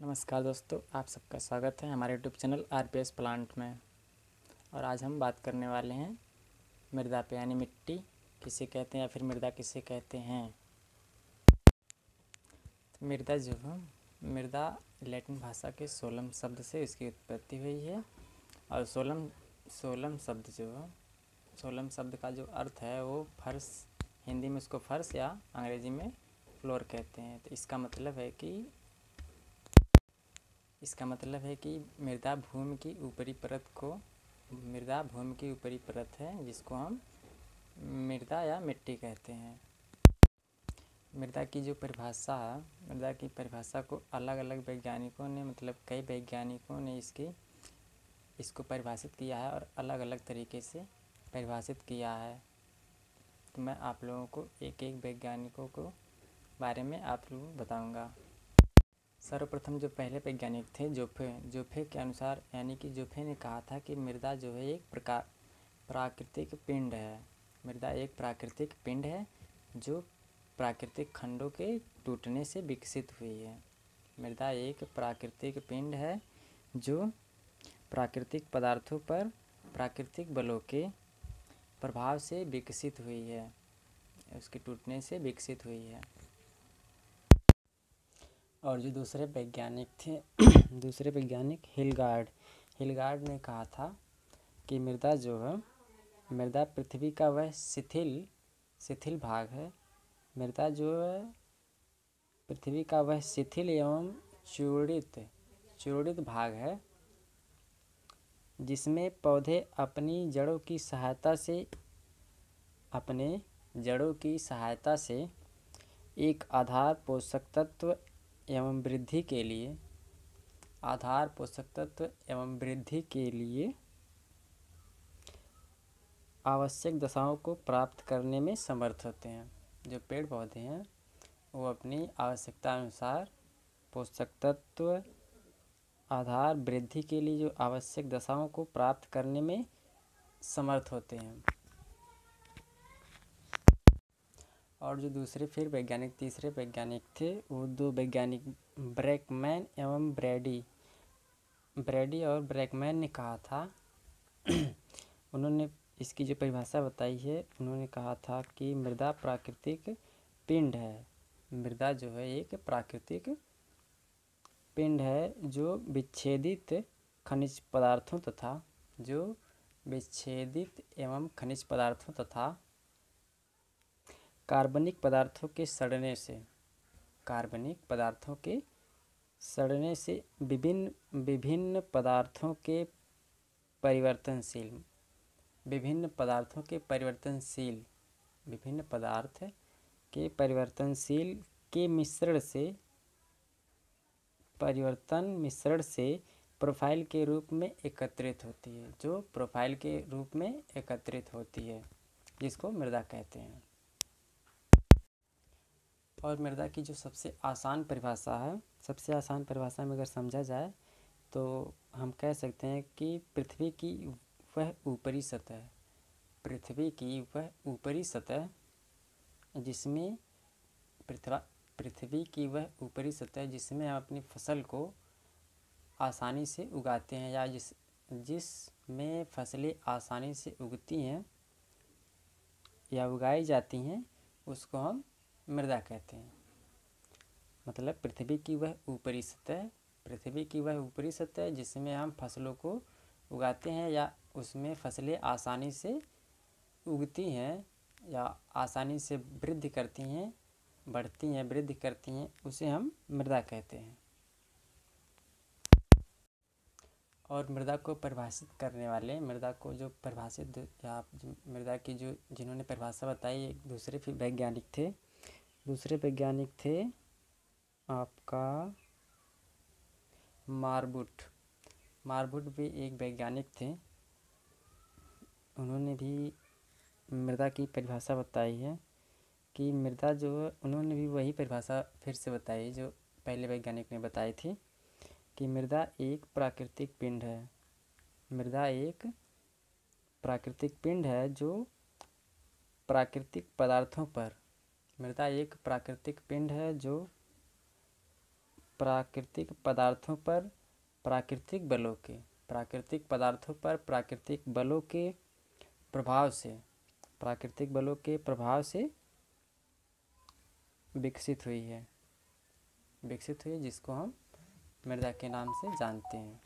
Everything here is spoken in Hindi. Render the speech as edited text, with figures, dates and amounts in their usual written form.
नमस्कार दोस्तों, आप सबका स्वागत है हमारे यूट्यूब चैनल आरपीएस प्लांट में। और आज हम बात करने वाले हैं मृदा पे, यानी मिट्टी किसे कहते हैं या फिर मृदा किसे कहते हैं। तो मृदा जो है, मृदा लैटिन भाषा के सोलम शब्द से इसकी उत्पत्ति हुई है। और सोलम शब्द जो है, सोलम शब्द का जो अर्थ है वो फर्श, हिंदी में उसको फर्श या अंग्रेजी में फ्लोर कहते हैं। तो इसका मतलब है कि मृदा भूमि की ऊपरी परत है जिसको हम मृदा या मिट्टी कहते हैं। मृदा की परिभाषा को अलग अलग वैज्ञानिकों ने, मतलब कई वैज्ञानिकों ने इसको परिभाषित किया है और अलग अलग तरीके से परिभाषित किया है। तो मैं आप लोगों को एक एक वैज्ञानिकों को बारे में आप लोगों को बताऊंगा। सर्वप्रथम जो पहले वैज्ञानिक थे जोफे के अनुसार, यानी कि जोफे ने कहा था कि मृदा जो है एक प्राकृतिक पिंड है। मृदा एक प्राकृतिक पिंड है जो प्राकृतिक खंडों के टूटने से विकसित हुई है। मृदा एक प्राकृतिक पिंड है जो प्राकृतिक पदार्थों पर प्राकृतिक बलों के प्रभाव से विकसित हुई है, उसके टूटने से विकसित हुई है। और जो दूसरे वैज्ञानिक हिलगार्ड ने कहा था कि मृदा पृथ्वी का वह शिथिल भाग है। मृदा जो है पृथ्वी का वह शिथिल एवं चूर्णित भाग है जिसमें पौधे अपनी जड़ों की सहायता से एक आधार पोषक तत्व एवं वृद्धि के लिए आवश्यक दशाओं को प्राप्त करने में समर्थ होते हैं। जो पेड़ पौधे हैं वो अपनी आवश्यकता अनुसार पोषक तत्व आधार वृद्धि के लिए जो आवश्यक दशाओं को प्राप्त करने में समर्थ होते हैं। और जो तीसरे वैज्ञानिक थे वो दो वैज्ञानिक ब्रैकमैन एवं ब्रैकमैन ने कहा था उन्होंने इसकी जो परिभाषा बताई है, उन्होंने कहा था कि मृदा प्राकृतिक पिंड है। मृदा जो है एक प्राकृतिक पिंड है जो विच्छेदित एवं खनिज पदार्थों तथा कार्बनिक पदार्थों के सड़ने से विभिन्न पदार्थों के परिवर्तनशील के मिश्रण से प्रोफाइल के रूप में एकत्रित होती है, जिसको मृदा कहते हैं। और मृदा की जो सबसे आसान परिभाषा में अगर समझा जाए तो हम कह सकते हैं कि पृथ्वी की वह ऊपरी सतह जिसमें हम अपनी फसल को आसानी से उगाते हैं, या जिसमें फसलें आसानी से उगती हैं या उगाई जाती हैं, उसको हम मृदा कहते हैं। मतलब पृथ्वी की वह ऊपरी सतह जिसमें हम फसलों को उगाते हैं या उसमें फसलें आसानी से उगती हैं या आसानी से वृद्धि करती हैं, उसे हम मृदा कहते हैं। और मृदा को परिभाषित करने वाले, मृदा की जिन्होंने परिभाषा बताई, एक दूसरे वैज्ञानिक थे आपका मार्बुट भी एक वैज्ञानिक थे। उन्होंने भी मृदा की परिभाषा बताई है कि मृदा जो है, उन्होंने भी वही परिभाषा फिर से बताई जो पहले वैज्ञानिक ने बताई थी कि मृदा एक प्राकृतिक पिंड है। मृदा एक प्राकृतिक पिंड है जो प्राकृतिक पदार्थों पर प्राकृतिक पदार्थों पर प्राकृतिक बलों के प्रभाव से विकसित हुई है, जिसको हम मृदा के नाम से जानते हैं।